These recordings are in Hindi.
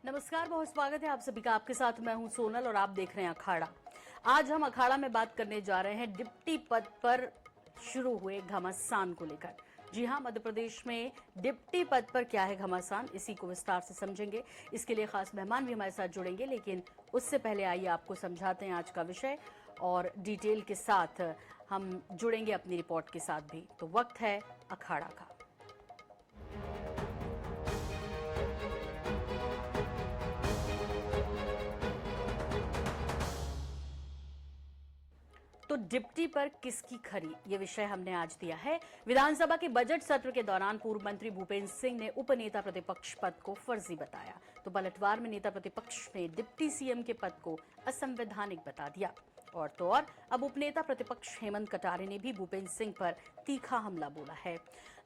नमस्कार, बहुत स्वागत है आप सभी का। आपके साथ मैं हूं सोनल और आप देख रहे हैं अखाड़ा। आज हम अखाड़ा में बात करने जा रहे हैं डिप्टी पद पर शुरू हुए घमासान को लेकर। जी हां, मध्य प्रदेश में डिप्टी पद पर क्या है घमासान, इसी को विस्तार से समझेंगे। इसके लिए खास मेहमान भी हमारे साथ जुड़ेंगे, लेकिन उससे पहले आइए आपको समझाते हैं आज का विषय और डिटेल के साथ हम जुड़ेंगे अपनी रिपोर्ट के साथ भी। तो वक्त है अखाड़ा का। तो डिप्टी पर किसकी खरी, ये विषय हमने आज दिया है। विधानसभा के बजट सत्र के दौरान पूर्व मंत्री भूपेंद्र सिंह ने उपनेता प्रतिपक्ष पद को फर्जी बताया, तो पलटवार में नेता प्रतिपक्ष ने डिप्टी सीएम के पद को असंवैधानिक बता दिया। और तो और अब उपनेता प्रतिपक्ष हेमंत कटारे ने भी भूपेंद्र सिंह पर तीखा हमला बोला है।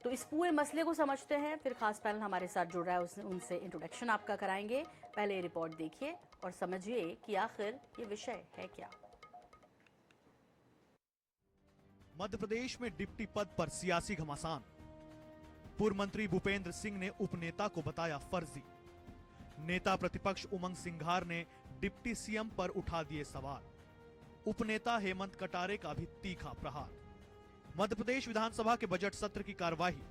तो इस पूरे मसले को समझते हैं, फिर खास पैनल हमारे साथ जुड़ रहा है, उनसे इंट्रोडक्शन आपका कराएंगे। पहले ये रिपोर्ट देखिए और समझिए कि आखिर ये विषय है क्या। मध्य प्रदेश में डिप्टी पद पर सियासी घमासान। पूर्व मंत्री भूपेंद्र सिंह ने उपनेता को बताया फर्जी। नेता प्रतिपक्ष उमंग सिंघार ने डिप्टी सीएम पर उठा दिए सवाल। उपनेता हेमंत कटारे का भी तीखा प्रहार। मध्य प्रदेश विधानसभा के बजट सत्र की कार्यवाही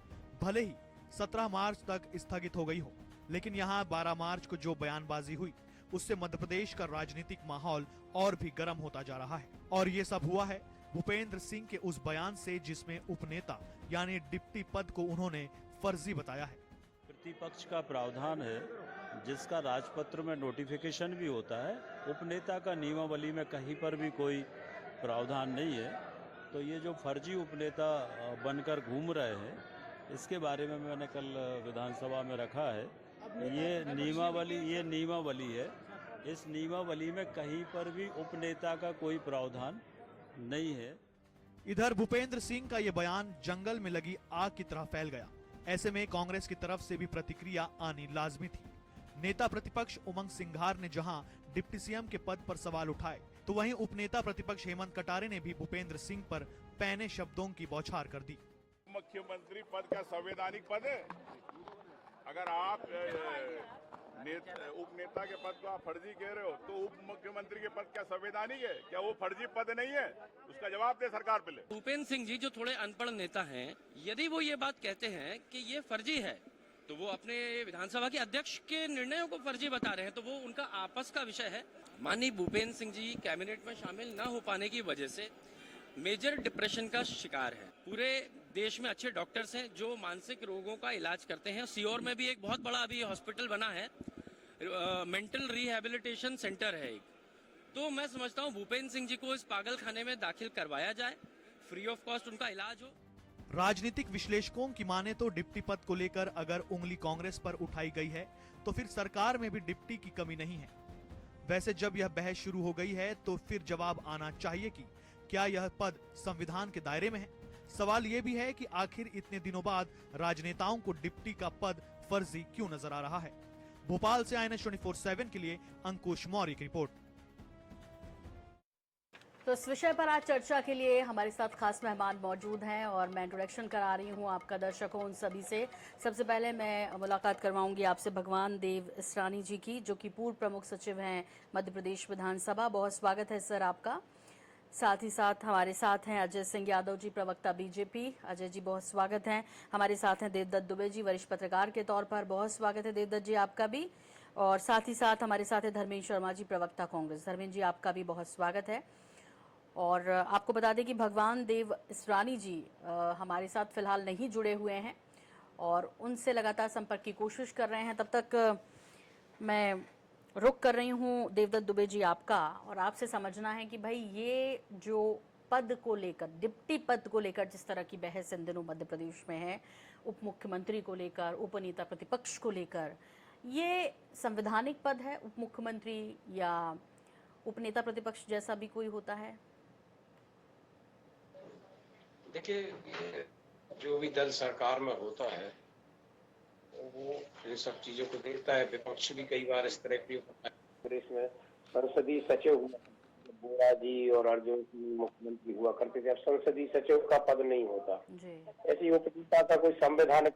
भले ही 17 मार्च तक स्थगित हो गई हो, लेकिन यहां 12 मार्च को जो बयानबाजी हुई उससे मध्य प्रदेश का राजनीतिक माहौल और भी गर्म होता जा रहा है। और ये सब हुआ है भूपेंद्र सिंह के उस बयान से जिसमें उपनेता यानी डिप्टी पद को उन्होंने फर्जी बताया है। प्रतिपक्ष का प्रावधान है जिसका राजपत्र में नोटिफिकेशन भी होता है। उपनेता का नियमावली में कहीं पर भी कोई प्रावधान नहीं है। तो ये जो फर्जी उपनेता बनकर घूम रहे हैं, इसके बारे में मैंने कल विधानसभा में रखा है। ये नियमावली है। इस नियमावली में कहीं पर भी उपनेता का कोई प्रावधान नहीं है। इधर भूपेंद्र सिंह का ये बयान जंगल में लगी आग की तरह फैल गया। ऐसे में कांग्रेस की तरफ से भी प्रतिक्रिया आनी लाजमी थी। नेता प्रतिपक्ष उमंग सिंघार ने जहां डिप्टी सीएम के पद पर सवाल उठाए, तो वहीं उपनेता प्रतिपक्ष हेमंत कटारे ने भी भूपेंद्र सिंह पर पैने शब्दों की बौछार कर दी। मुख्यमंत्री पद का संवैधानिक पद है। अगर आप उपनेता के पद को आप फर्जी कह रहे हो, तो उप मुख्यमंत्री के पद क्या संवैधानिक है? क्या वो फर्जी पद नहीं है? उसका जवाब दे सरकार पहले। भूपेंद्र सिंह जी जो थोड़े अनपढ़ नेता हैं, यदि वो ये बात कहते हैं कि ये फर्जी है, तो वो अपने विधानसभा के अध्यक्ष के निर्णयों को फर्जी बता रहे हैं, तो वो उनका आपस का विषय है। माननीय भूपेंद्र सिंह जी कैबिनेट में शामिल न हो पाने की वजह से मेजर डिप्रेशन का शिकार है। पूरे देश में अच्छे डॉक्टर्स हैं जो मानसिक रोगों का इलाज करते हैं। सीहोर में भी एक बहुत बड़ा अभी हॉस्पिटल बना है, मेंटल रिहेबिलिटेशन सेंटर है एक। तो मैं समझता हूं भूपेंद्र सिंह जी को इस पागल खाने में दाखिल करवाया जाए, फ्री ऑफ कॉस्ट उनका इलाज हो। राजनीतिक विश्लेषकों की माने तो डिप्टी पद को लेकर अगर उंगली कांग्रेस पर उठाई गई है, तो फिर सरकार में भी डिप्टी की कमी नहीं है। वैसे जब यह बहस शुरू हो गई है, तो फिर जवाब आना चाहिए कि क्या यह पद संविधान के दायरे में है। सवाल यह भी है कि आखिर इतने दिनों बाद राजनेताओं को डिप्टी का पद फर्जी क्यों नजर आ रहा है। भोपाल से INS 24/7 के लिए अंकुश मौर्य की रिपोर्ट। तो इस विषय पर आज चर्चा के लिए हमारे साथ खास मेहमान मौजूद हैं और मैं इंट्रोडक्शन करा रही हूं आपका दर्शकों उन सभी से। सबसे पहले मैं मुलाकात करवाऊंगी आपसे भगवान देव इसरानी जी की, जो कि पूर्व प्रमुख सचिव हैं मध्य प्रदेश विधानसभा। बहुत स्वागत है सर आपका। साथ ही साथ हमारे साथ हैं अजय सिंह यादव जी, प्रवक्ता बीजेपी। अजय जी बहुत स्वागत है। हमारे साथ हैं देवदत्त दुबे जी, वरिष्ठ पत्रकार के तौर पर। बहुत स्वागत है देवदत्त जी आपका भी। और साथ ही साथ हमारे साथ है धर्मेंद्र शर्मा जी, प्रवक्ता कांग्रेस। धर्मेंद्र जी आपका भी बहुत स्वागत है। और आपको बता दें कि भगवान देव इसरानी जी हमारे साथ फिलहाल नहीं जुड़े हुए हैं और उनसे लगातार संपर्क की कोशिश कर रहे हैं। तब तक मैं रुक कर रही हूं देवदत्त दुबे जी आपका, और आपसे समझना है कि भाई ये जो पद को लेकर, डिप्टी पद को लेकर जिस तरह की बहस इन दिनों मध्य प्रदेश में है, उप मुख्यमंत्री को लेकर, उपनेता प्रतिपक्ष को लेकर, ये संवैधानिक पद है उप मुख्यमंत्री या उपनेता प्रतिपक्ष जैसा भी कोई होता है? देखिए, जो भी दल सरकार में होता है वो इन सब चीजों को देखता है। विपक्ष भी कई बार इस तरह की प्रदेश में संसदीय सचिव हुआ, बोरा जी और अर्जुन मुख्यमंत्री हुआ करते थे। अब संसदीय सचिव का पद नहीं होता। ऐसी उपनेता का कोई संवैधानिक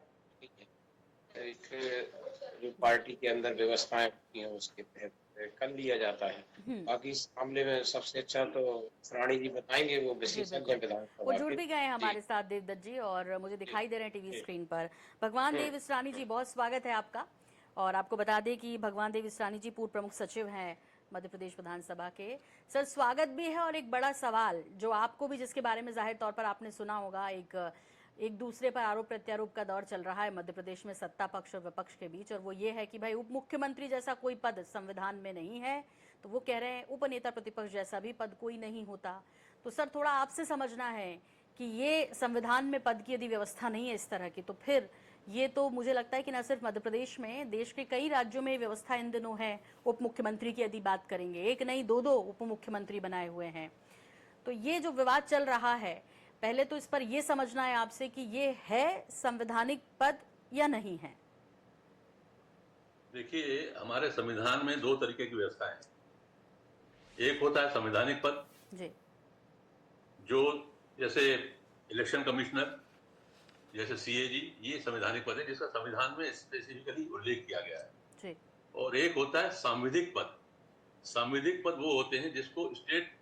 जो पार्टी के अंदर व्यवस्थाएं होती हैं उसके तहत कर लिया जाता है। बाकी इस मामले में सबसे अच्छा तो रानी जी बताएंगे, वो जी विशेषज्ञ बिल्कुल, वो विधानसभा जुड़ के। भी गए हैं जी हमारे साथ देवदत्त जी, और मुझे दिखाई दे रहे हैं टीवी जी स्क्रीन पर। भगवान देव इसरानी जी, बहुत स्वागत है आपका। और आपको बता दें कि भगवान देव इसरानी जी पूर्व प्रमुख सचिव हैं मध्य प्रदेश विधानसभा के। सर, स्वागत भी है, और एक बड़ा सवाल जो आपको भी, जिसके बारे में जाहिर तौर पर आपने सुना होगा, एक दूसरे पर आरोप प्रत्यारोप का दौर चल रहा है मध्य प्रदेश में सत्ता पक्ष और विपक्ष के बीच, और वो ये है कि भाई उप मुख्यमंत्री जैसा कोई पद संविधान में नहीं है, तो वो कह रहे हैं उपनेता प्रतिपक्ष जैसा भी पद कोई नहीं होता। तो सर, थोड़ा आपसे समझना है कि ये संविधान में पद की यदि व्यवस्था नहीं है इस तरह की, तो फिर ये तो मुझे लगता है कि न सिर्फ मध्य प्रदेश में, देश के कई राज्यों में व्यवस्था इन दिनों है उप मुख्यमंत्री की यदि बात करेंगे, एक नहीं दो उप मुख्यमंत्री बनाए हुए हैं। तो ये जो विवाद चल रहा है, पहले तो इस पर यह समझना है आपसे कि ये है संवैधानिक पद या नहीं है। देखिए, हमारे संविधान में दो तरीके की व्यवस्था है। एक होता है संवैधानिक पद जी, जो जैसे इलेक्शन कमिश्नर, जैसे सीएजी, ये संवैधानिक पद है जिसका संविधान में स्पेसिफिकली उल्लेख किया गया है जी, और एक होता है सांविधिक पद। सांविधिक पद वो होते हैं जिसको स्टेट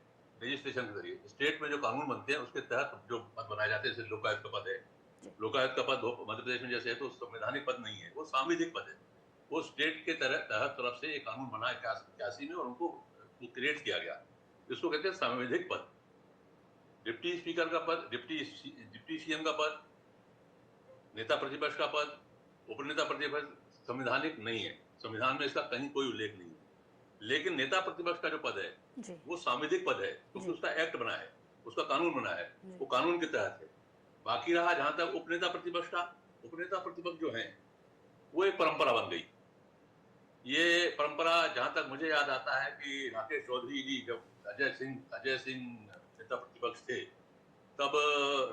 रजिस्ट्रेशन के जरिए, स्टेट में जो कानून बनते हैं उसके तहत जो पद बनाए जाते हैं, जैसे लोकायुक्त का पद है। लोकायुक्त का पद मध्य प्रदेश में जैसे है तो संवैधानिक पद नहीं है, वो सांविधिक पद है। वो स्टेट के तहत तरफ से एक कानून बना 81 में और उनको क्रिएट किया गया, जिसको कहते हैं सांविधिक पद। डिप्टी स्पीकर का पद, डिप्टी सीएम का पद, नेता प्रतिपक्ष का पद, उपनेता प्रतिपक्ष संवैधानिक नहीं है, संविधान में इसका कहीं कोई उल्लेख नहीं है। लेकिन नेता प्रतिपक्ष का जो पद है जी, वो सांविधिक पद है, क्योंकि उसका एक्ट बना है, उसका कानून बना है, वो कानून के तहत है। बाकी रहा जहां तक उपनेता प्रतिपक्ष का, उपनेता प्रतिपक्ष जो है वो एक परंपरा बन गई। ये परंपरा जहां तक मुझे याद आता है कि राकेश चौधरी जी जब अजय सिंह नेता प्रतिपक्ष थे, तब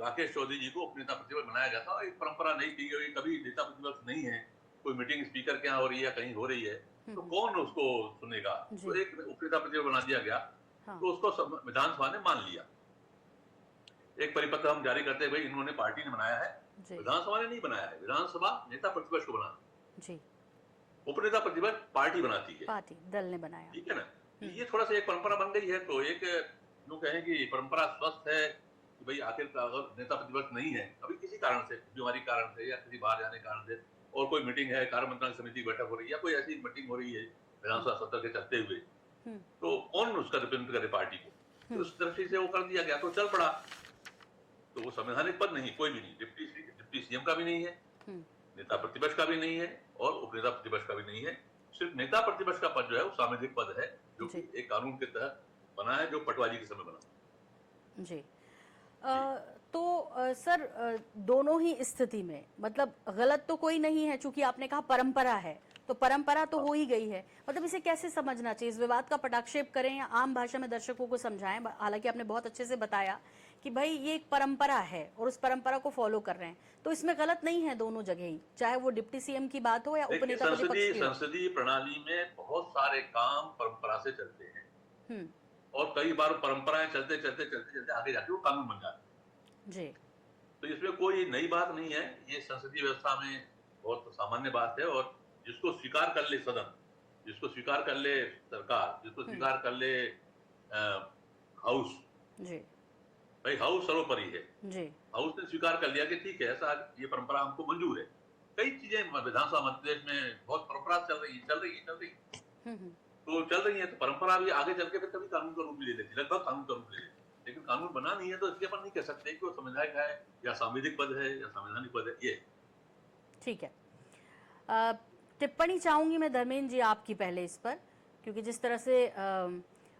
राकेश चौधरी जी को उपनेता प्रतिपक्ष बनाया गया था। एक परंपरा नहीं थी, कभी नेता प्रतिपक्ष नहीं है, कोई मीटिंग स्पीकर के यहाँ हो रही है, कहीं हो रही है, तो कौन उसको सुनेगा, तो एक उपनेता प्रतिपक्ष बना दिया गया। हाँ। तो उसको विधानसभा ने मान लिया। एक परिपत्र हम जारी करते हैं, भाई इन्होंने, पार्टी ने बनाया है, विधानसभा ने नहीं बनाया है। विधानसभा नेता प्रतिपक्ष को बना जी, उपनेता प्रतिपक्ष पार्टी बनाती है, पार्टी दल ने बनाया, ठीक है ना। ये थोड़ा सा एक परंपरा बन गई है, तो एक जो कहें कि परंपरा स्वस्थ है कि भाई आखिर अगर नेता प्रतिपक्ष नहीं है, अभी किसी कारण से, बीमारी कारण से या किसी बाहर जाने कारण से, और कोई मीटिंग है, कार्य मंत्रणा समिति बैठक हो रही है या कोई ऐसी मीटिंग हो रही है विधानसभा सत्र के चलते हुए, तो कौन उसका रिप्रेजेंट करे पार्टी को, तो उस दृष्टि से वो कर दिया गया, तो चल पड़ा। तो वो संवैधानिक पद नहीं, कोई भी नहीं, डिप्टी सीएम का भी नहीं है, नेता प्रतिपक्ष का भी नहीं है और उपनेता प्रतिपक्ष का भी नहीं है। सिर्फ नेता प्रतिपक्ष का पद जो है वो सांविधिक पद है, जो कि एक कानून के तहत बना है, जो पटवारी के समय बना जी। तो सर, दोनों ही स्थिति में मतलब गलत तो कोई नहीं है, चूंकि आपने कहा परंपरा है, तो परंपरा तो हो ही गई है। मतलब इसे कैसे समझना चाहिए, इस विवाद का पटाक्षेप करें या आम भाषा में दर्शकों को समझाएं। हालांकि आपने बहुत अच्छे से बताया कि भाई ये एक परंपरा है और उस परंपरा को फॉलो कर रहे हैं, तो इसमें गलत नहीं है दोनों जगह ही, चाहे वो डिप्टी सीएम की बात हो या उपनेता प्रतिपक्ष की। संसदीय प्रणाली में बहुत सारे काम परंपरा से चलते हैं और कई बार परंपराएं चलते आगे जाके वो कानून बन जाते हैं जी। तो इसमें कोई नई बात नहीं है, ये संसदीय व्यवस्था में बहुत सामान्य बात है। और जिसको स्वीकार कर ले सदन, जिसको स्वीकार कर ले सरकार, जिसको स्वीकार कर ले हाउस जी, भाई हाउस सर्वोपरि है जी। हाउस ने स्वीकार कर लिया कि ठीक है, ऐसा ये परंपरा हमको मंजूर है। कई चीजें विधानसभा मध्य प्रदेश में बहुत परंपरा चल रही तो चल रही है, तो परंपरा भी आगे चल के फिर कभी कानून का रूप ले लेती, लगभग कानून का रूप ले लेती, लेकिन कानून बना नहीं है, तो इसके अपन नहीं कह सकते कि वो संवैधानिक है या सांविधिक पद है या संवैधानिक पद है। ये ठीक है। टिप्पणी चाहूंगी मैं धर्मेंद्र जी आपकी पहले इस पर, क्योंकि जिस तरह से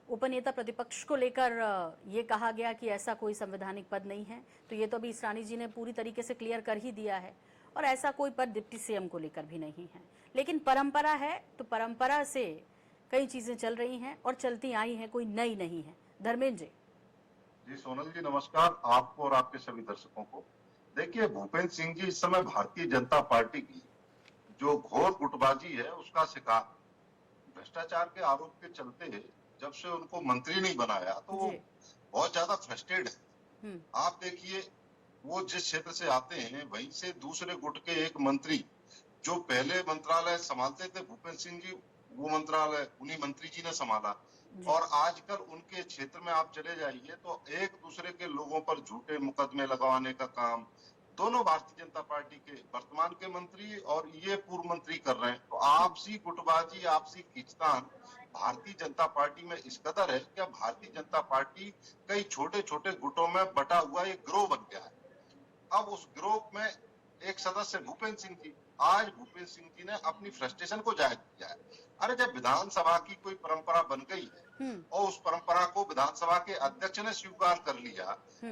उपनेता प्रतिपक्ष को लेकर ये कहा गया कि ऐसा कोई संवैधानिक पद नहीं है, तो ये तो अभी इसरानी जी ने पूरी तरीके से क्लियर कर ही दिया है, और ऐसा कोई पद डिप्टी सीएम को लेकर भी नहीं है। लेकिन परंपरा है, तो परंपरा से कई चीजें चल रही हैं और चलती आई हैं, कोई नई नहीं है। धर्मेंद्र जी। सोनल जी नमस्कार, आपको और आपके सभी दर्शकों को। देखिए, भूपेंद्र सिंह जी इस समय भारतीय जनता पार्टी की जो घोर गुटबाजी है उसका शिकार, भ्रष्टाचार के आरोप के चलते जब से उनको मंत्री नहीं बनाया तो वो बहुत ज्यादा फ्रस्ट्रेटेड है। आप देखिए, वो जिस क्षेत्र से आते हैं वहीं से दूसरे गुट के एक मंत्री जो पहले मंत्रालय संभालते थे भूपेंद्र सिंह जी, वो मंत्रालय उन्हीं मंत्री जी ने संभाला। और आजकल उनके क्षेत्र में आप चले जाइए तो एक दूसरे के लोगों पर झूठे मुकदमे लगवाने का काम दोनों भारतीय जनता पार्टी के वर्तमान के मंत्री और ये पूर्व मंत्री कर रहे हैं। तो आपसी गुटबाजी, आपसी खींचतान भारतीय जनता पार्टी में इस कदर है कि भारतीय जनता पार्टी कई छोटे छोटे गुटों में बटा हुआ एक गिरोह बन गया है। अब उस गिरोह में एक सदस्य भूपेंद्र सिंह जी, आज भूपेंद्र सिंह जी ने अपनी फ्रस्ट्रेशन को जाहिर किया है। अरे जब विधानसभा की कोई परंपरा बन गई है और उस परंपरा को विधानसभा के अध्यक्ष ने स्वीकार कर लिया,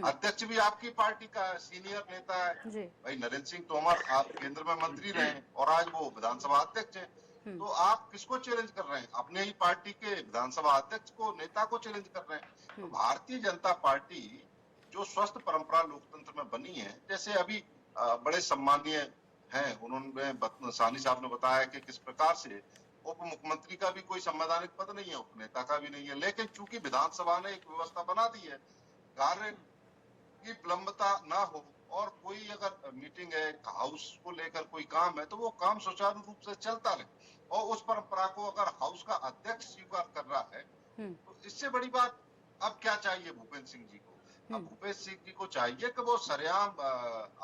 अध्यक्ष भी आपकी पार्टी का सीनियर नेता है भाई, नरेंद्र सिंह तोमर आप केंद्र में मंत्री रहे और आज वो विधानसभा अध्यक्ष है, तो आप किसको चैलेंज कर रहे हैं? अपने ही पार्टी के विधानसभा अध्यक्ष को, नेता को चैलेंज कर रहे हैं। तो भारतीय जनता पार्टी जो स्वस्थ परंपरा लोकतंत्र में बनी है, जैसे अभी बड़े सम्मानीय हैं, उन्होंने साहनी साहब ने बताया कि किस प्रकार से उप मुख्यमंत्री का भी कोई संवैधानिक पद नहीं है, उपनेता का भी नहीं है, लेकिन चूंकि विधानसभा ने एक व्यवस्था बना दी है, कार्य की विलंबता ना हो और कोई अगर मीटिंग है, हाउस को लेकर कोई काम है, तो वो काम सुचारू रूप से चलता रहे। और उस परंपरा को अगर हाउस का अध्यक्ष स्वीकार कर रहा है, तो इससे बड़ी बात अब क्या चाहिए भूपेंद्र सिंह जी को? अब भूपेंद्र सिंह जी को चाहिए कि वो सरेआम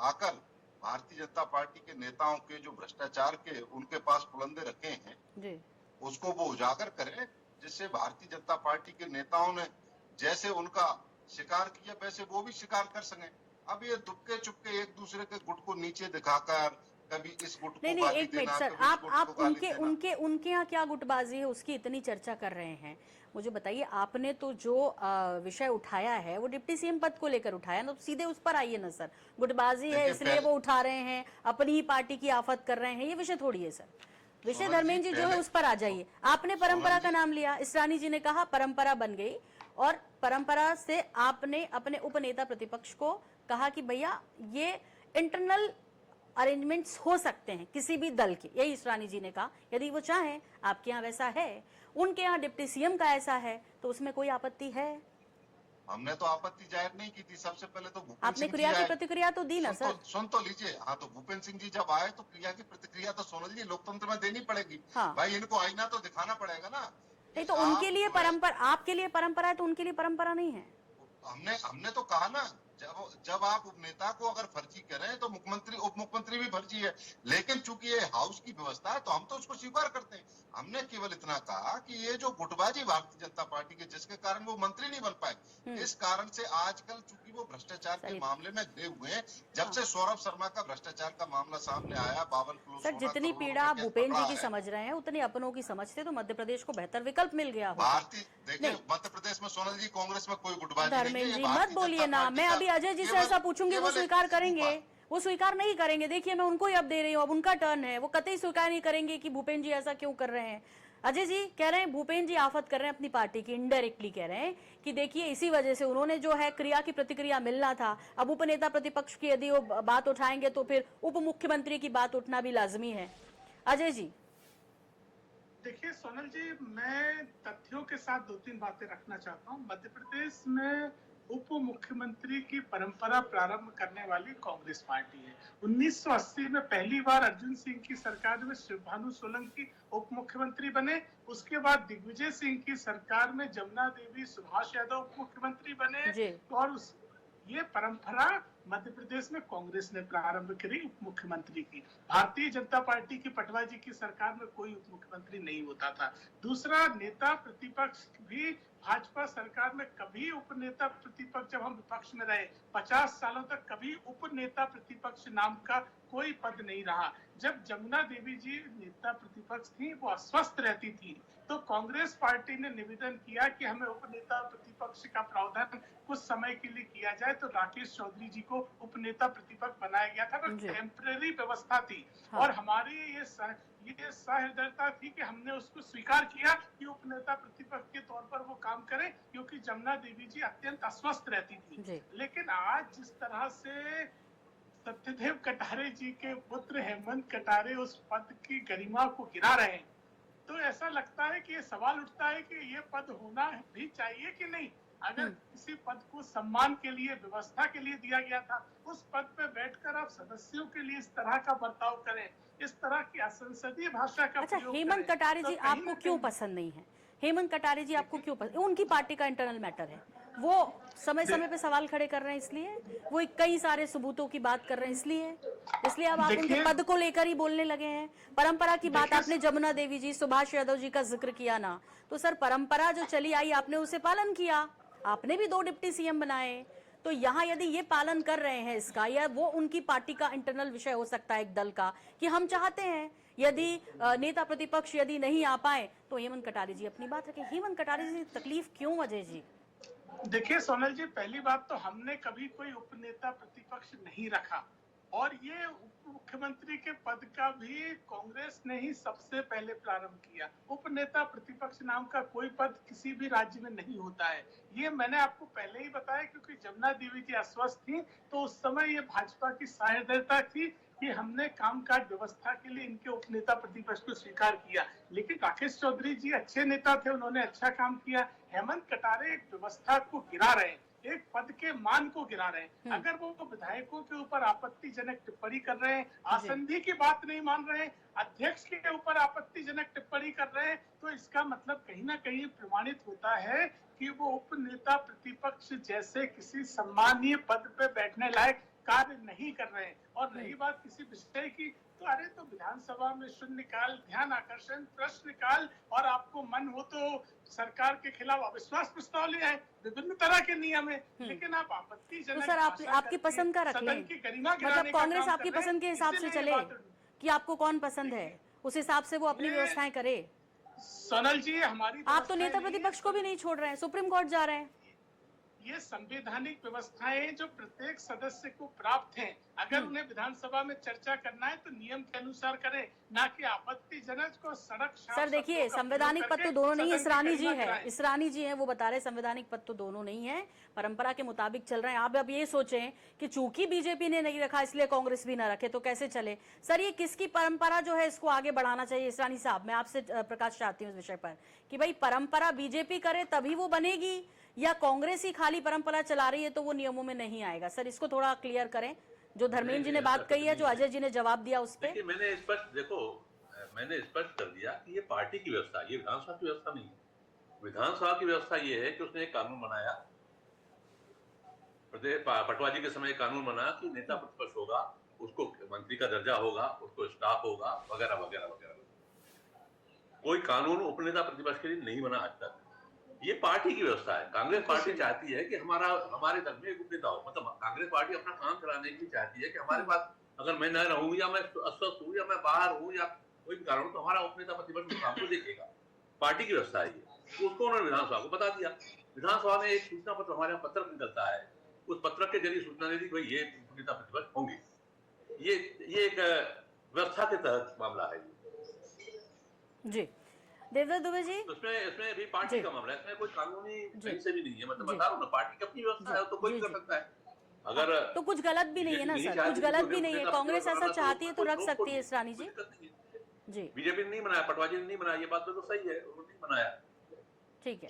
आकर भारतीय जनता पार्टी के नेताओं के जो भ्रष्टाचार के उनके पास पुलंदे रखे हैं, उसको वो उजागर करें, जिससे भारतीय जनता पार्टी के नेताओं ने जैसे उनका शिकार किया वैसे वो भी शिकार कर सकें। अब ये दुबके चुपके एक दूसरे के गुट को नीचे दिखाकर कभी इस गुट को नहीं, एक मिनट सर, आप उनके यहाँ क्या गुटबाजी है उसकी इतनी चर्चा कर रहे हैं, मुझे बताइए। आपने तो जो विषय उठाया है वो डिप्टी सीएम पद को लेकर उठाया ना, तो सीधे उस पर आइए ना सर। गुटबाजी है इसलिए वो उठा रहे हैं, अपनी ही पार्टी की आफत कर रहे हैं, ये विषय थोड़ी है सर। विषय धर्मेंद्र जी जो है उस पर आ जाइए। आपने परंपरा का नाम लिया, इसरानी जी ने कहा परंपरा बन गई, और परंपरा से आपने अपने उपनेता प्रतिपक्ष को कहा कि भैया ये इंटरनल अरेंजमेंट्स हो सकते हैं किसी भी दल के, यही इसरानी जी ने कहा। यदि वो चाहें, आपके यहाँ वैसा है, उनके यहाँ डिप्टी सीएम का ऐसा है, तो उसमें कोई आपत्ति है? हमने तो आपत्ति जाहिर नहीं की थी। सबसे पहले तो आपने क्रिया की प्रतिक्रिया तो दी ना सर। सुन तो लीजिए। हाँ, तो भूपेंद्र सिंह जी जब आए तो क्रिया की प्रतिक्रिया तो सोनल जी लोकतंत्र में देनी पड़ेगी। हाँ। भाई इनको आईना तो दिखाना पड़ेगा ना। नहीं तो उनके लिए परंपरा, आपके लिए परंपरा है तो उनके लिए परंपरा नहीं है। हमने तो कहा ना, जब आप उपनेता को अगर फर्जी करें तो मुख्यमंत्री उप मुख्यमंत्री भी फर्जी है, लेकिन चूंकि ये हाउस की व्यवस्था है तो हम तो उसको स्वीकार करते हैं। हमने केवल इतना कहा कि ये जो गुटबाजी भारतीय जनता पार्टी के, जिसके कारण वो मंत्री नहीं बन पाए, इस कारण से आजकल चूंकि वो भ्रष्टाचार के मामले में घिरे हुए हैं, जब से सौरभ शर्मा का भ्रष्टाचार का मामला सामने आया, 52 करोड़ सर, जितनी पीड़ा आप भूपेंद्र जी की समझ रहे हैं उतनी अपनों की समझते तो मध्य प्रदेश को बेहतर विकल्प मिल गया होगा। देखिए मध्य प्रदेश में सोनल जी कांग्रेस में कोई गुटबाजी धर्मेंद्र जी मत बोलिए ना, मैं अभी अजय जी से ऐसा पूछूंगी वो स्वीकार करेंगे? वो स्वीकार नहीं करेंगे। देखिए मैं उनको ही अब दे रही हूँ, अब उनका टर्न है, वो कतई स्वीकार नहीं करेंगे कि भूपेंद्र जी ऐसा क्यों कर रहे हैं। अजय जी कह रहे हैं भूपेंद्र जी आफत कर रहे हैं अपनी पार्टी की, इनडायरेक्टली कह रहे हैं कि देखिए इसी वजह से उन्होंने जो है क्रिया की प्रतिक्रिया मिलना था। अब उपनेता प्रतिपक्ष की यदि वो बात उठाएंगे तो फिर उप मुख्यमंत्री की बात उठना भी लाजमी है। अजय जी देखिए सोनल जी, मैं तथ्यों के साथ 2-3 बातें रखना चाहता हूँ। मध्य प्रदेश में उप मुख्यमंत्री की परंपरा प्रारंभ करने वाली कांग्रेस पार्टी है। 1980 में पहली बार अर्जुन सिंह की सरकार में शिवभानु सोलंकी उप मुख्यमंत्री बने। उसके बाद दिग्विजय सिंह की सरकार में जमुना देवी, सुभाष यादव उप मुख्यमंत्री बने। और ये परंपरा मध्य प्रदेश में कांग्रेस ने प्रारंभ करी उप मुख्यमंत्री की। भारतीय जनता पार्टी की पटवा जी की सरकार में कोई उप मुख्यमंत्री नहीं होता था। दूसरा, नेता प्रतिपक्ष भी भाजपा सरकार में कभी उपनेता प्रतिपक्ष, जब हम विपक्ष में रहे 50 सालों तक, कभी उपनेता प्रतिपक्ष नाम का कोई पद नहीं रहा। जब जमुना देवी जी नेता प्रतिपक्ष थी, वो अस्वस्थ रहती थी, तो कांग्रेस पार्टी ने निवेदन किया कि हमें उपनेता प्रतिपक्ष का प्रावधान कुछ समय के लिए किया जाए, तो राकेश चौधरी जी को उपनेता प्रतिपक्ष बनाया गया था। वो टेम्परेरी व्यवस्था थी। हाँ। और हमारी ये सहृदयता थी कि हमने उसको स्वीकार किया कि उपनेता प्रतिपक्ष के तौर पर वो काम करें, क्योंकि जमुना देवी जी अत्यंत अस्वस्थ रहती थी। लेकिन आज जिस तरह से सत्यदेव कटारे जी के पुत्र हेमंत कटारे उस पद की गरिमा को गिरा रहे हैं, तो ऐसा लगता है कि ये सवाल उठता है कि ये पद होना भी चाहिए कि नहीं। अगर किसी पद को सम्मान के लिए, व्यवस्था के लिए दिया गया था, उस पद पे बैठकर आप सदस्यों के लिए इस तरह का बर्ताव करें, इस तरह की असंसदीय भाषा का अच्छा, प्रयोग हेमंत करें, कटारे तो जी कहीं आपको ना क्यों कहीं- पसंद नहीं है? हेमंत कटारे जी आपको क्यों पसंद? उनकी पार्टी का इंटरनल मैटर है, वो समय समय पे सवाल खड़े कर रहे हैं इसलिए, वो कई सारे सबूतों की बात कर रहे हैं इसलिए अब आप उनके देखिए- पद को लेकर ही बोलने लगे हैं। परंपरा की बात देखिए- आपने जमुना देवी जी, सुभाष यादव जी का जिक्र किया ना, तो सर परंपरा जो चली आई आपने उसे पालन किया, आपने भी 2 डिप्टी सीएम बनाए, तो यहाँ यदि ये पालन कर रहे हैं इसका, या वो उनकी पार्टी का इंटरनल विषय हो सकता है एक दल का कि हम चाहते हैं यदि नेता प्रतिपक्ष यदि नहीं आ पाए तो हेमंत कटारे जी अपनी बात रखें। हेमंत कटारे जी तकलीफ क्यों अजय जी? देखिए सोनल जी, पहली बात तो हमने कभी कोई उपनेता प्रतिपक्ष नहीं रखा, और ये उप मुख्यमंत्री के पद का भी कांग्रेस ने ही सबसे पहले प्रारंभ किया। उपनेता प्रतिपक्ष नाम का कोई पद किसी भी राज्य में नहीं होता है, ये मैंने आपको पहले ही बताया, क्योंकि जमुना देवी जी अस्वस्थ थी तो उस समय ये भाजपा की सहृदयता थी कि हमने कामकाज व्यवस्था के लिए इनके उपनेता प्रतिपक्ष को स्वीकार किया। लेकिन राकेश चौधरी जी अच्छे नेता थे, उन्होंने अच्छा काम किया। हेमंत कटारे एक व्यवस्था को गिरा रहे हैं, एक पद के मान को गिरा रहे हैं। अगर वो विधायकों के ऊपर आपत्तिजनक टिप्पणी कर रहे हैं, आसंदी की बात नहीं मान रहे हैं, अध्यक्ष के ऊपर आपत्तिजनक टिप्पणी कर रहे हैं, तो इसका मतलब कहीं ना कहीं प्रमाणित होता है कि वो उपनेता प्रतिपक्ष जैसे किसी सम्मानीय पद पे बैठने लायक कार्य नहीं कर रहे हैं। और रही बात किसी विषय की, तो अरे तो विधानसभा में शून्यकाल, ध्यान आकर्षण, प्रश्नकाल, और आपको मन हो तो सरकार के खिलाफ अविश्वास प्रस्ताव ले आए, विभिन्न तरह के नियम है, लेकिन आप आपत्तिजनक तो सर आपकी पसंद का रख लें, मतलब कांग्रेस आपकी पसंद के हिसाब से चले कि आपको कौन पसंद है उस हिसाब से वो अपनी व्यवस्थाएं करे। सोनल जी, हमारी आप तो नेता प्रतिपक्ष को भी नहीं छोड़ रहे हैं, सुप्रीम कोर्ट जा रहे हैं। ये संवैधानिक व्यवस्थाएं जो प्रत्येक सदस्य को प्राप्त हैं, अगर उन्हें विधानसभा में चर्चा करना है तो नियम के अनुसार करें, ना कि आपत्तिजनक को सड़क। सर देखिए, संवैधानिक पद तो दोनों नहीं है, इसरानी जी है, इसरानी जी हैं, वो बता रहे संवैधानिक पद तो दोनों नहीं है, परंपरा के मुताबिक चल रहे हैं। आप अब ये सोचें कि चूंकि बीजेपी ने नहीं रखा इसलिए कांग्रेस भी ना रखे तो कैसे चले? सर ये किसकी परंपरा जो है इसको आगे बढ़ाना चाहिए? इसरानी साहब, मैं आपसे प्रकाश चाहती हूँ इस विषय पर कि भाई परंपरा बीजेपी करे तभी वो बनेगी, या कांग्रेस ही खाली परंपरा चला रही है तो वो नियमों में नहीं आएगा? सर इसको थोड़ा क्लियर करें, जो धर्मेंद्र जी ने बात कही है, जो अजय जी ने जवाब दिया उस पर। मैंने स्पष्ट कर दिया कि ये पार्टी की व्यवस्था, ये विधानसभा की व्यवस्था नहीं है। विधानसभा की व्यवस्था ये है कि उसने एक कानून बनाया, पटवारी के समय कानून बना कि नेता प्रतिपक्ष होगा, उसको मंत्री का दर्जा होगा, उसको स्टाफ होगा, वगैरह वगैरह वगैरह। कोई कानून उपनेता प्रतिपक्ष के लिए नहीं बना आज तक। ये पार्टी की व्यवस्था है। कांग्रेस पार्टी चाहती है कि हमारे दल में एक उपनेता हो, मतलब कांग्रेस पार्टी अपना काम कराने की चाहती है कि हमारे पास अगर मैं न रहूं या मैं अस्वस्थ हूं या मैं बाहर हूं या कोई भी कारण, तो हमारा उपनेता प्रतिपक्ष काम को देखेगा। पार्टी की व्यवस्था है ये, तो उसको उन्होंने विधानसभा को बता दिया। विधानसभा में एक सूचना पत्र, हमारे यहाँ पत्रक निकलता है, उस पत्रक के जरिए सूचना दे दी कि भाई ये उपनेता प्रतिपक्ष होंगे। ये एक व्यवस्था के तहत मामला है जी। देवदत्त दुबे जी, इसमें भी पार्टी का मामला है, इसमें कोई कानूनी कहीं से भी नहीं है, मतलब बता रहा हूं ना, पार्टी की अपनी व्यवस्था है तो कोई कर सकता है। अगर तो कुछ गलत भी नहीं है ना सर, कुछ गलत भी नहीं है, कांग्रेस ऐसा चाहती है तो रख सकती है इसरानी जी। जी, बीजेपी ने नहीं बनाया, पटवारी ने नहीं बनाया, ये बात तो सही है, उन्होंने नहीं बनाया, ठीक है,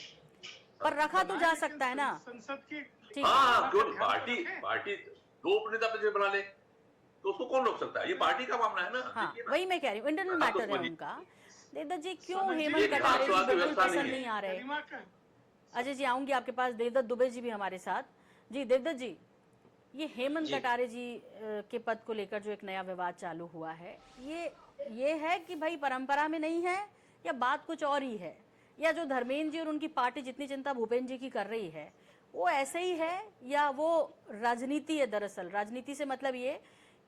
पर रखा तो जा सकता है ना संसद की। हाँ क्यों? पार्टी 2 उपनेता प्रतिपक्ष बना ले तो उसको कौन रोक सकता है? ये पार्टी का मामला है ना। हाँ, वही मैं कह रही हूँ, इंटरनल मैटर है उनका। देवदत्त जी, क्यों हेमंत कटारे जी बिल्कुल पसंद नहीं आ रहे? अजय जी आऊंगी आपके पास, देवदत्त दुबे जी भी हमारे साथ। जी देवदत्त जी, ये हेमंत कटारे जी के पद को लेकर जो एक नया विवाद चालू हुआ है, ये है कि भाई परंपरा में नहीं है या बात कुछ और ही है, या जो धर्मेंद्र जी और उनकी पार्टी जितनी चिंता भूपेंद्र जी की कर रही है वो ऐसे ही है, या वो राजनीति है? दरअसल राजनीति से मतलब ये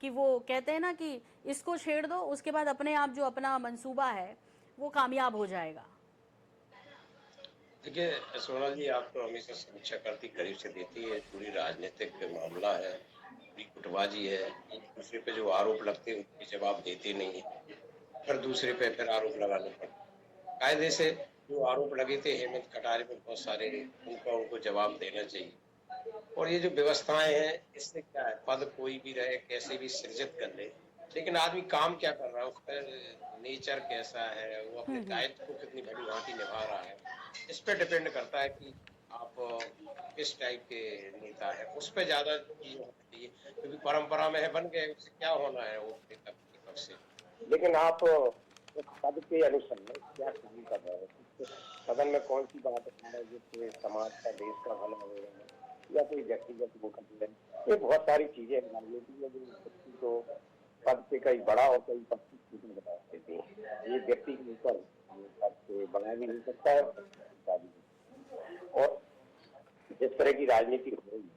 कि वो कहते हैं ना कि इसको छेड़ दो, उसके बाद अपने आप जो अपना मंसूबा है वो कामयाब हो जाएगा। देखिए सोना जी, आप तो हमेशा समीक्षा करती, करीब से देती है, पूरी राजनीतिक मामला है, पूरी गुटबाजी है, एक दूसरे पे जो आरोप लगते हैं उनके जवाब देते नहीं है, फिर दूसरे पे फिर आरोप लगाने पड़ते। कायदे से जो आरोप लगे थे हेमंत कटारे पे बहुत सारे, उनको जवाब देना चाहिए। और ये जो व्यवस्थाएं हैं, इससे क्या है, पद कोई भी रहे, कैसे भी सृजित कर ले, लेकिन आदमी काम क्या कर रहा है, उसका नेचर कैसा है, वो अपने दायित्व को कितनी भली भांति निभा रहा है, इस पे डिपेंड करता है कि आप किस टाइप के नेता है, उस पर ज्यादा चीज होनी चाहिए, क्योंकि परंपरा में है बन गए, उससे क्या होना है वो नेता प्रतिपक्ष से। लेकिन आप पद के अनुसार में क्या काम कर रहे हैं, सदन में कौन सी बात है जिससे समाज का, देश का भला हो रहा है, या कोई व्यक्तिगत वो कर रहे हैं, ये बहुत सारी चीजें राजनीति में जो व्यक्ति को पद से कहीं बड़ा और कहीं पद से छोटा बना देती है। ये व्यक्ति के ऊपर पद से बना भी नहीं सकता है, और जिस तरह की राजनीति हो रही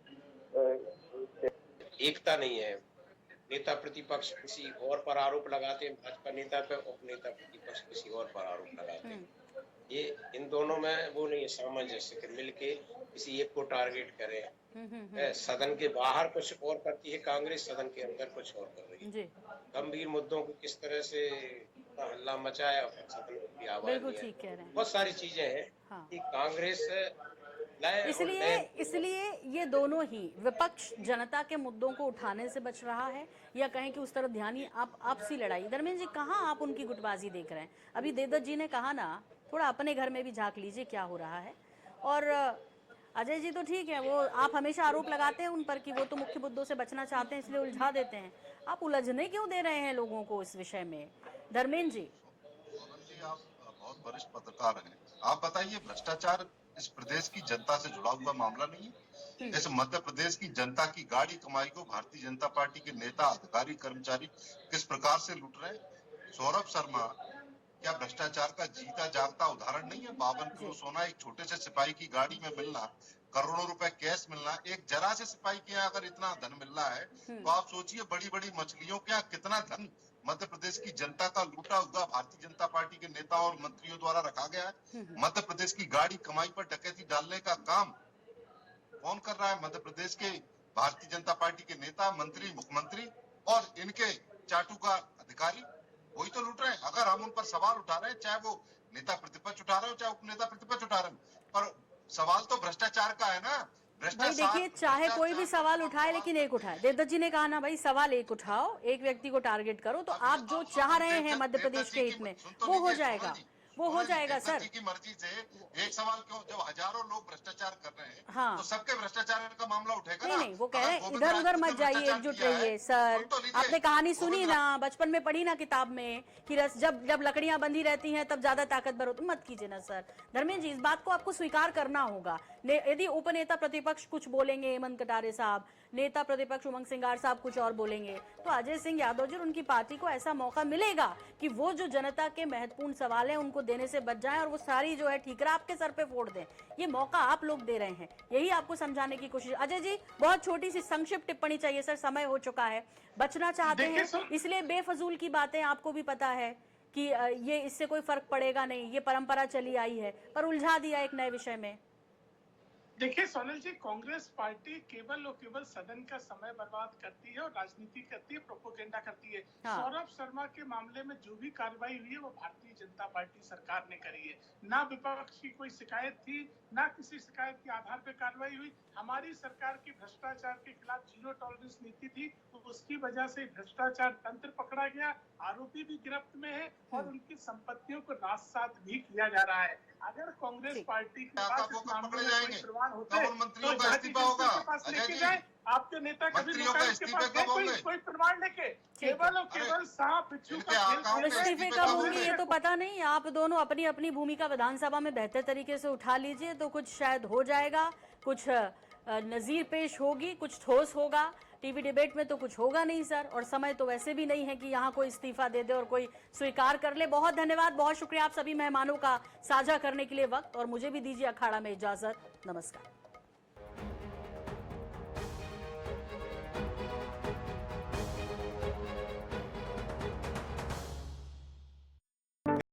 है, एकता नहीं है। नेता प्रतिपक्ष किसी और पर आरोप लगाते हैं भाजपा नेता पे, और नेता प्रतिपक्ष किसी और पर आरोप लगाते हैं। ये इन दोनों में वो नहीं है सामंजस्य कि मिलके किसी एक को टारगेट करें। सदन के बाहर कुछ और करती है कांग्रेस, सदन के अंदर कुछ और कर रही है। गंभीर मुद्दों को किस तरह से हल्ला मचाया, सदन की आवाज बिल्कुल ठीक कह रहे हैं। बहुत सारी चीजें हैं कि कांग्रेस इसलिए ये दोनों ही विपक्ष जनता के मुद्दों को उठाने से बच रहा है, या कहें कि उस तरफ ध्यान ही आपसी लड़ाई। धर्मेंद्र जी, कहाँ आप उनकी गुटबाजी देख रहे हैं? अभी देवदत्त जी ने कहा ना, थोड़ा अपने घर में भी झांक लीजिए क्या हो रहा है। और अजय जी तो ठीक है, वो आप हमेशा आरोप लगाते हैं उन पर कि वो तो मुख्य मुद्दों से बचना चाहते हैं, इसलिए उलझा देते हैं। आप उलझने क्यों दे रहे हैं लोगों को इस विषय में? धर्मेंद्र जी, आप बहुत वरिष्ठ पत्रकार हैं, आप बताइए, भ्रष्टाचार इस प्रदेश की जनता से जुड़ा हुआ मामला नहीं है? जैसे मध्य प्रदेश की जनता की गाड़ी कमाई को भारतीय जनता पार्टी के नेता, अधिकारी, कर्मचारी किस प्रकार से लूट रहे हैं। सौरभ शर्मा क्या भ्रष्टाचार का जीता जागता उदाहरण नहीं है? 52 किलो सोना एक छोटे से सिपाही की गाड़ी में मिलना, करोड़ों रुपए कैश मिलना, एक जरा से सिपाही के यहाँ अगर इतना धन मिल रहा है, तो आप सोचिए बड़ी बड़ी मछलियों क्या कितना धन मध्य प्रदेश की जनता का लूटा हुआ भारतीय जनता पार्टी के नेता और मंत्रियों द्वारा रखा गया है। मध्य प्रदेश की गाड़ी कमाई पर डकैती डालने का काम कौन कर रहा है? मध्य प्रदेश के भारतीय जनता पार्टी के नेता, मंत्री, मुख्यमंत्री और इनके चाटुकार अधिकारी, वही तो लूट रहे हैं। अगर हम उन पर सवाल उठा रहे हैं, चाहे वो नेता प्रतिपक्ष उठा रहे हो, चाहे उपनेता प्रतिपक्ष उठा रहे हो, पर सवाल तो भ्रष्टाचार का है ना। भाई देखिए, चाहे कोई भी सवाल उठाए, लेकिन एक उठाए। देवदत्त जी ने कहा ना भाई, सवाल एक उठाओ, एक व्यक्ति को टारगेट करो, तो आप जो चाह रहे हैं मध्य प्रदेश के हित में वो हो जाएगा, वो हो जाएगा सर। की मर्जी से एक सवाल क्यों? जब हजारों लोग भ्रष्टाचार कर रहे हैं, हाँ, तो सबके भ्रष्टाचार का मामला उठेगा नहीं नहीं, वो कह रहे हैं इधर उधर मत जाइए, एकजुट रहिए। सर, आपने कहानी सुनी ना, बचपन में पढ़ी ना किताब में कि जब जब लकड़ियां बंधी रहती हैं तब ज्यादा ताकतवर होती। मत कीजिए ना सर। धर्मेंद्र जी, इस बात को आपको स्वीकार करना होगा। यदि उपनेता प्रतिपक्ष कुछ बोलेंगे, हेमंत कटारे साहब, नेता प्रतिपक्ष उमंग सिंघार साहब कुछ और बोलेंगे, तो अजय सिंह यादव जी और उनकी पार्टी को ऐसा मौका मिलेगा कि वो जो जनता के महत्वपूर्ण सवाल हैं उनको देने से बच जाएं, और वो सारी जो है ठीकरा आपके सर पे फोड़ दें। ये मौका आप लोग दे रहे हैं, यही आपको समझाने की कोशिश। अजय जी, बहुत छोटी सी संक्षिप्त टिप्पणी चाहिए सर, समय हो चुका है। बचना चाहते हैं इसलिए बेफजूल की बातें, आपको भी पता है कि ये इससे कोई फर्क पड़ेगा नहीं, ये परंपरा चली आई है, पर उलझा दिया एक नए विषय में। देखिए सोनल जी, कांग्रेस पार्टी केवल और केवल सदन का समय बर्बाद करती है और राजनीति करती है, प्रोपोगेंडा करती है। सौरभ शर्मा के मामले में जो भी कार्रवाई हुई है वो भारतीय जनता पार्टी सरकार ने करी है। ना विपक्ष की कोई शिकायत थी, ना किसी शिकायत के आधार पर कार्रवाई हुई। हमारी सरकार की भ्रष्टाचार के खिलाफ जीरो टॉलरेंस नीति थी, तो उसकी वजह से भ्रष्टाचार तंत्र पकड़ा गया, आरोपी भी गिरफ्त में है और उनकी संपत्तियों को राजसात भी किया जा रहा है। अगर कांग्रेस पार्टी के पास इस मामले में कोई प्रमाण होते तो लेके जाए, आपके नेता कभी कोई प्रमाण लेके, केवल और केवल सांप बिच्छू का इस्तीफे कब होंगे ये तो पता नहीं। आप दोनों अपनी अपनी भूमिका विधानसभा में बेहतर तरीके से उठा लीजिए, तो कुछ शायद हो जाएगा, कुछ नजीर पेश होगी, कुछ ठोस होगा। टीवी डिबेट में तो कुछ होगा नहीं सर, और समय तो वैसे भी नहीं है कि यहाँ कोई इस्तीफा दे दे और कोई स्वीकार कर ले। बहुत धन्यवाद, बहुत शुक्रिया आप सभी मेहमानों का साझा करने के लिए वक्त, और मुझे भी दीजिए अखाड़ा में इजाजत। नमस्कार।